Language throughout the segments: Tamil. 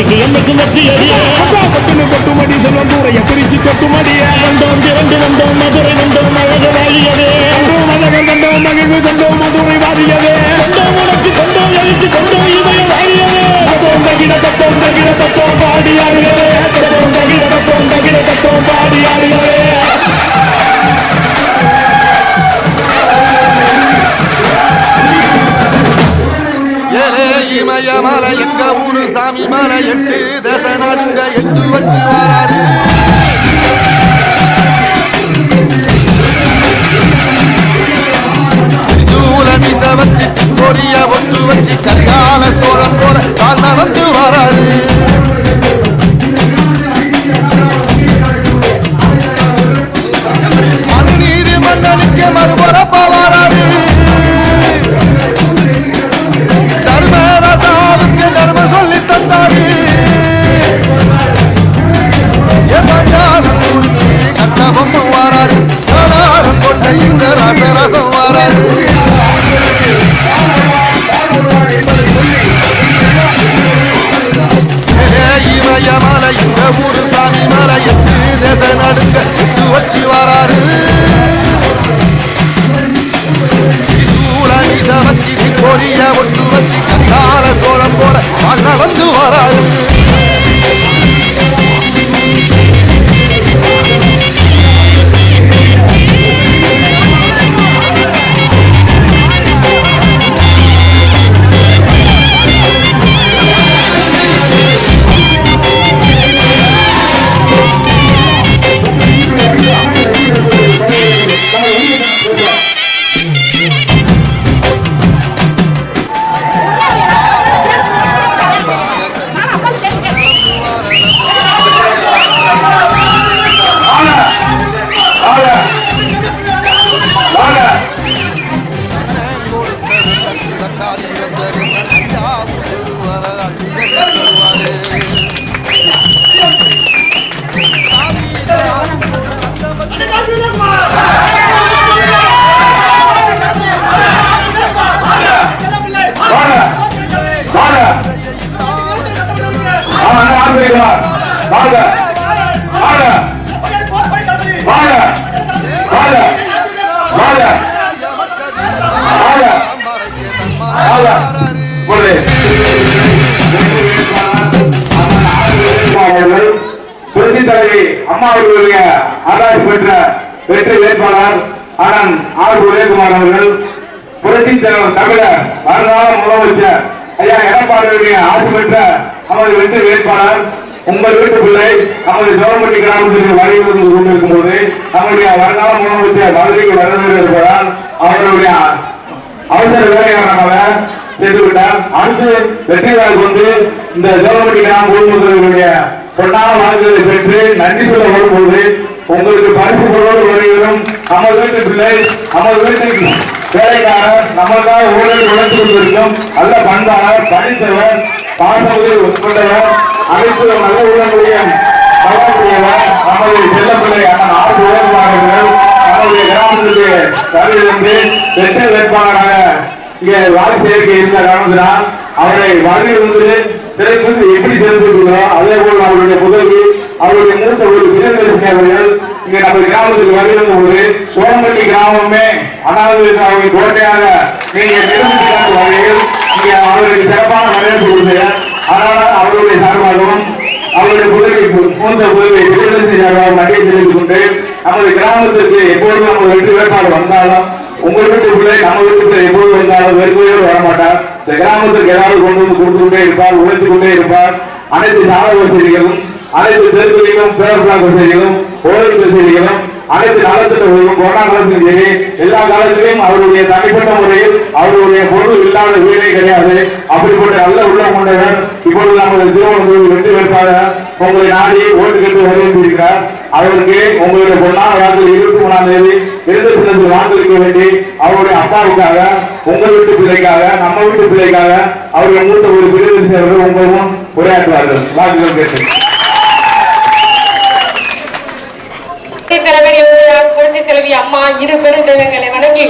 கட்சிக்கு என்னைக்கு மத்தியடியே கொட்டுமடி செல்வம் தூரைய பிரிச்சு கொட்டுமடியே வந்தோம் திரண்டு வந்தோம் மதுரை வந்தோம் அழகு வாழியதே கண்டோம் அழகர் கண்டோம் மகிழ்வு கண்டோம் மதுரை வாழியதே கண்டோம் உணர்ச்சி கொண்டோம் எழுச்சி கொண்டோம் இதயம் வாழியதே தகிட தத்தோம் பாடி ஆடுகிறே தகிட தத்தோம் பாடி ஆடுகிறே இமயமலை எங்க ஊரு சாமி மலை 8 தேச நாடுங்க 8 வச்சு வராது திரிசூல வச்சு கொடிய ஒட்டு வச்சு கரிகால சோழம் போல கால் நடந்து வராது மனுநீதி மன்னனுக்கு மறுபரப்ப வராது சொல்லி தந்தாரு கட்டபொம்ம வாராரு கொண்ட இந்த ரசரசம் வாராரு இமயமலை இந்த ஊரு சாமி மலை 8 தேச நடுங்க 8 வச்சு வாராரு வச்சு கொரிய ஒட்டு வச்சு கரிகால சோழம் போல நடந்து வராது அம்மா அவர்களுடைய ஆராய்ச்சி பெற்ற வெற்றி வேட்பாளர் அண்ணன் ஆர் உதயகுமார் அவர்கள் புரட்சி தலைவர் தமிழர் வருங்கால முதலமைச்சர் ஐயா எடப்பாடியுடைய ஆட்சி பெற்ற நமது வெற்றி வேட்பாளர் உங்கள் வீட்டு பிள்ளை நமது ஜோரம்பட்டி கிராமத்திற்கு வருகை கொண்டிருக்கும் போது நம்முடைய வருங்கால முதலமைச்சர் மதுரைக்கு வருகிறது இருப்பதால் அவர்களுடைய அவசர வேலைக்காரனாக செய்துவிட்டார். அடுத்து வெற்றியாளர் கொண்டு இந்த ஜோரம்பட்டி கிராம பொதுமக்களுடைய பொன்னான வாக்குகளை பெற்று நன்றி சொல்ல வரும்போது உங்களுக்கு பரிசு பொருளோடு வருகிறோம். நமது வீட்டு பிள்ளை நமது வீட்டுக்கு வேலைக்காரர் நம்மளுக்காக ஊழல் உழைத்து கொண்டிருக்கும் நல்ல பண்பாளர் படித்தவர் பாசமுறை கொண்டவர் அனைத்து நல்ல உள்ளங்களுடைய பலமுடையவர் நமது செல்ல பிள்ளை அண்ணன் ஆர் உதயகுமார் நம்முடைய கிராமத்திற்கு வருகிறது வெற்றி வேட்பாளராக இங்கே வாக்கு சேர்க்கை இருந்த காரணத்தினால் அவரை வருகை வந்து சிறைக்கு எப்படி சேர்ந்துள்ளோ அதே போல் அவருடைய முதல்வி அவருடைய மூத்த ஒரு வீரதேசன் அவர்கள் இங்க நம்ம கிராமத்துக்கு வருகின்ற போது சோழம்பட்டி கிராமமே அனாதை கோட்டையாக நீங்க நிரூபித்த வகையில் இங்க அவருக்கு சிறப்பான வரவேற்பு கொடுத்தீங்க. அதனால் அவருடைய சார்பாகவும் அவருடைய மூத்த முதல்வி வீரதேசன் சார்பாக நன்றியை தெரிவித்துக் கொண்டு நமது கிராமத்திற்கு எப்பொழுதும் நம்ம வெற்றி வேட்பாடு வந்தாலும் உங்கள் வீட்டு பிள்ளை நம்ம வீட்டு பிள்ளை எப்போது வந்தாலும் வெறுமையோடு வரமாட்டார். இந்த கிராமத்திற்கு ஏதாவது கொண்டு வந்து கொடுத்துக்கொண்டே இருப்பார், உழைத்துக் கொண்டே இருப்பார். அனைத்து சாலை வசதிகளும் அனைத்து தெருக்களிலும் பேர் பிளாக் வசதிகளும் கோயில் வசதிகளும் அனைத்து நலத்திட்டங்களும் கொரோனா காலத்திலும் சரி எல்லா காலத்திலையும் அவருடைய தனிப்பட்ட முறையில் அவருடைய பொருள் இல்லாத வீடே கிடையாது. அப்படிப்பட்ட நல்ல உள்ளம் கொண்டவர் இப்பொழுது நமது திருவண்ணூர் வெற்றி வேட்பாளர் உங்களை நாடி ஓட்டு கேட்டு வரவேற்றிருக்கிறார். அவருக்கு உங்களுடைய பொன்னான வாக்கு 23ஆம் தேதி சின்னத்தில் வாக்களிக்க வேண்டி அவருடைய அப்பாவுக்காக உங்கள் வீட்டு பிள்ளைக்காக நம்ம வீட்டு பிள்ளைக்காக அவருடைய மூத்த ஒரு பிரிவு சேர்வர்கள் உங்களும் உரையாற்றுவார்கள். வாக்குகள் கேட்டு புரட்சி தலைவி அம்மா இரு பெரும் தெய்வங்களை வணங்கி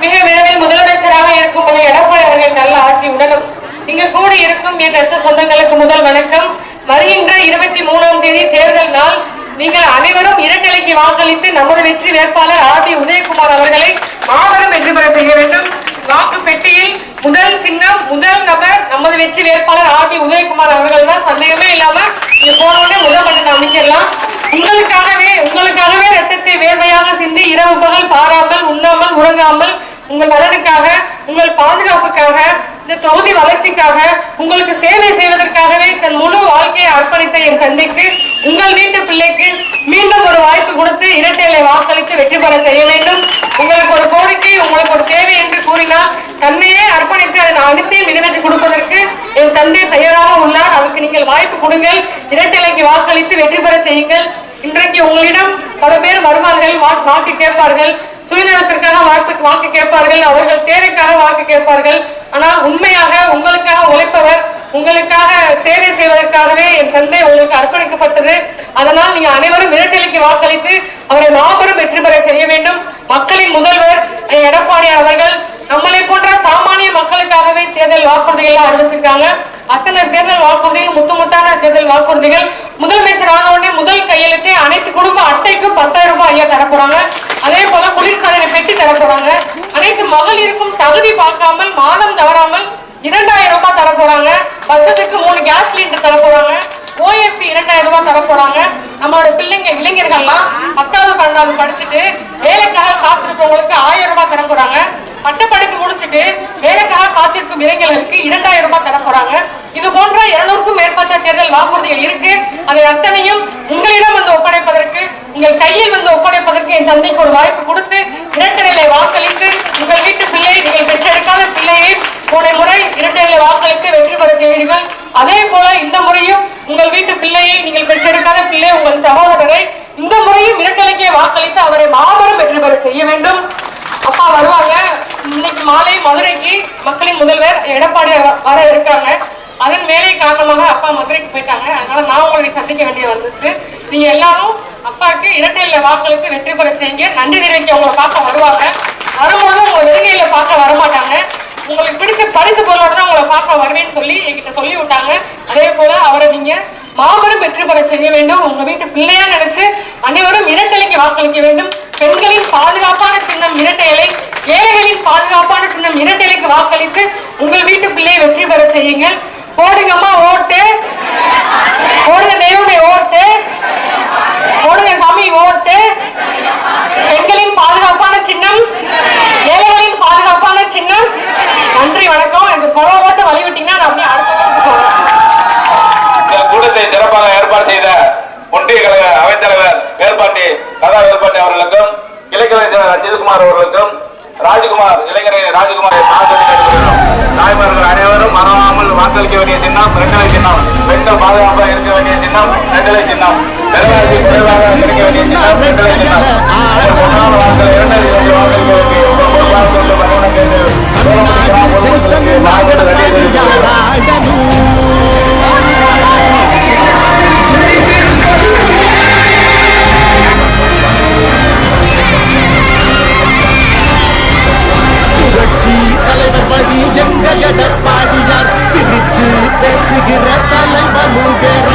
மிக விரைவில் முதலமைச்சராக இருக்கும் எடப்பாடி அவர்கள் நல்ல ஆசையுடனும் இங்கு கூடி இருக்கும் என் அடுத்த சொந்தங்களுக்கு முதல் வணக்கம். வருகின்ற 23ஆம் தேதி தேர்தல் நாள் நீங்கள் அனைவரும் இரட்டலைக்கு வாக்களித்து நமது வெற்றி வேட்பாளர் ஆதி உதயகுமார் அவர்களை மாபெரும் வெற்றி பெற செய்ய வேண்டும். வாக்கு பெட்டியில் முதல் சின்னம் முதல் நபர் நமது வெற்றி வேட்பாளர் ஆதி உதயகுமார் அவர்கள் தான். சந்தேகமே இல்லாம நீங்க போனோடனே முதல் பட்டம் அமைக்கலாம். உங்களுக்காகவே ரத்தத்தை வேர்வையாக சிந்தி இரவு பகல் பாராமல் உண்ணாமல் உறங்காமல் உங்கள் நலனுக்காக உங்கள் பாதுகாப்புக்காக இந்த தொகுதி வளர்ச்சிக்காக உங்களுக்கு சேவை செய்வதற்காகவே தன் முழு வாழ்க்கையை அர்ப்பணித்த என் தந்தைக்கு உங்கள் வீட்டு பிள்ளைக்கு மீண்டும் ஒரு வாய்ப்பு கொடுத்து இரட்டைலை வாக்களித்து வெற்றி பெற செய்ய வேண்டும். உங்களுக்கு ஒரு கோரிக்கை உங்களுக்கு ஒரு தேவை என்று கூறினால் தன்னையே அர்ப்பணித்து அதை அனைத்தையும் நிறைவேற்றி கொடுப்பதற்கு என் தந்தை தயாராக உள்ளார். அதுக்கு நீங்கள் வாய்ப்பு கொடுங்கள். இரட்டைலைக்கு வாக்களித்து வெற்றி பெற செய்யுங்கள். இன்றைக்கு உங்களிடம் பல பேர் வருவார்கள், வாக்கு கேட்பார்கள், சுயநலத்திற்காக வாக்கு கேட்பார்கள், அவர்கள் தேவைக்காக வாக்கு கேட்பார்கள். ஆனால் உண்மையாக உங்களுக்காக உழைப்பவர், உங்களுக்காக சேவை செய்வதற்காகவே என் தந்தை உங்களுக்கு அர்ப்பணிக்கப்பட்டது. அதனால் நீங்க அனைவரும் இரட்டலைக்கு வாக்களித்து அவரை மாபெரும் வெற்றி பெற செய்ய வேண்டும். மக்களின் முதல்வர் எடப்பாடி அவர்கள் நம்மளை போன்ற சாமானிய மக்களுக்காகவே தேர்தல் வாக்குறுதிகள் அறிவிச்சிருக்காங்க. அத்தனை தேர்தல் வாக்குறுதிகள் முத்தான தேர்தல் வாக்குறுதிகள். முதலமைச்சர் ஆன உடனே முதல் கையெழுத்தே அனைத்து குடும்ப அட்டைக்கும் 10,000 ரூபாய் ஐயா தரப்போறாங்க. அதே போல குளிர்சாதன பெட்டி தரப்போறாங்க. அனைத்து மகளிருக்கும் தகுதி பார்க்காமல் மாதம் தவறாமல் 2,000 ரூபாய் தரப்போறாங்க. வருஷத்துக்கு 3 கேஸ் சிலிண்டர் தரப்போறாங்க. OFP 2,000 ரூபாய் தரப்போறாங்க. நம்மளோட பிள்ளைங்க இளைஞர்கள்லாம் 10வது 12வது படிச்சுட்டு வேலைக்காக காத்திருப்பவங்களுக்கு 1000 ரூபாய் தரப்போறாங்க. பட்டப்படிப்பு முடிச்சுட்டு வேலைக்காக காத்திருக்கும் இளைஞர்களுக்கு 2,000 ரூபாய் தரப்போறாங்க. இது போன்ற 200க்கும் மேற்பட்ட தேர்தல் வாக்குறுதிகள் இருக்கு. அதை அத்தனையும் உங்களிடம் வந்து ஒப்படைப்பதற்கு, உங்கள் கையில் வந்து ஒப்படைப்பதற்கு என் தந்தைக்கு ஒரு வாய்ப்பு கொடுத்து இரட்டைலை வாக்களித்து உங்கள் வீட்டு பிள்ளை, நீங்கள் பெற்றெடுக்காத பிள்ளையை போன முறை இரட்டைலை வாக்களித்து வெற்றி பெற செய்வீர்கள். அதே போல இந்த முறையும் உங்கள் வீட்டு பிள்ளையை, நீங்கள் பெற்றெடுக்காத பிள்ளை, உங்கள் சகோதரரை இந்த முறையும் இரட்டைலைக்கே வாக்களித்து அவரை மாபெரும் வெற்றி பெற செய்ய வேண்டும். அப்பா வருவாங்க. இன்னைக்கு மாலை மதுரைக்கு மக்களின் முதல்வர் எடப்பாடி வர இருக்காங்க. அதன் வேலை காரணமாக அப்பா மதுரைக்கு போயிட்டாங்க. அதனால நான் உங்களை சந்திக்க வேண்டிய வந்துச்சு. நீங்க எல்லாரும் அப்பாவுக்கு இரட்டையில வாக்களித்து வெற்றி பெற செய்யுங்க. நன்றி தெரிவிக்க உங்களை பார்க்க வருவாங்க. வரும்போது உங்களை வெறுங்கையில பார்க்க வரமாட்டாங்க. உங்களுக்கு பிடிச்ச பரிசு பொருளோட தான் உங்களை பார்க்க வருவேன்னு சொல்லி என்கிட்ட சொல்லி விட்டாங்க. அதே போல அவரை நீங்க மாபெரும் வெற்றி பெற செய்ய வேண்டும். உங்க வீட்டு பிள்ளையா நினைச்சு அனைவரும் இரட்டைலைக்கு வாக்களிக்க வேண்டும். பெண்களின் பாதுகாப்பான சின்னம் இரட்டை இலை, ஏழைகளின் பாதுகாப்பான சின்னம் இரட்டை இலைக்கு வாக்களித்து உங்கள் வீட்டு பிள்ளையை வெற்றி பெற செய்யுங்கள். போடுங்கம்மா ஓட்டு, போடுங்க தெய்வமே ஓட்டு, போடுங்க சாமி ஓட்டு. பெண்களின் பாதுகாப்பான சின்னம், ஏழைகளின் பாதுகாப்பான சின்னம். நன்றி, வணக்கம். எனக்கு கொலை ஓட்டு வழிவிட்டீங்கன்னா நான் அப்படியே அடுத்த கூட்டத்தை சிறப்பாக ஏற்பாடு செய்த ஒன்றிய கழக அவைத்தலைவர் வேல்பாண்டி கதா வேல்பாண்டி அவர்களுக்கும், இலக்கியமைச்சர் ரஞ்சித்குமார் அவர்களுக்கும், ராஜ்குமார் இளைஞர் ராஜ்குமார் தாய்மார்கள் அனைவரும் மறவாமல் வாக்களிக்க வேண்டிய சின்னம் இரட்டலை சின்னம். பெண்கள் பாதுகாப்பாக இருக்க வேண்டிய சின்னம் இரட்டலை சின்னம். பெருவாசி குறைவாக இருக்க வேண்டிய சின்னம் இரட்டலை சின்னம். வாக்கள் இரட்டலை வாக்களிக்க வேண்டிய தலைவர் வழி எங்க எடப்பாடியார் சிரிச்சு பேசுகிற தலைவனு வேற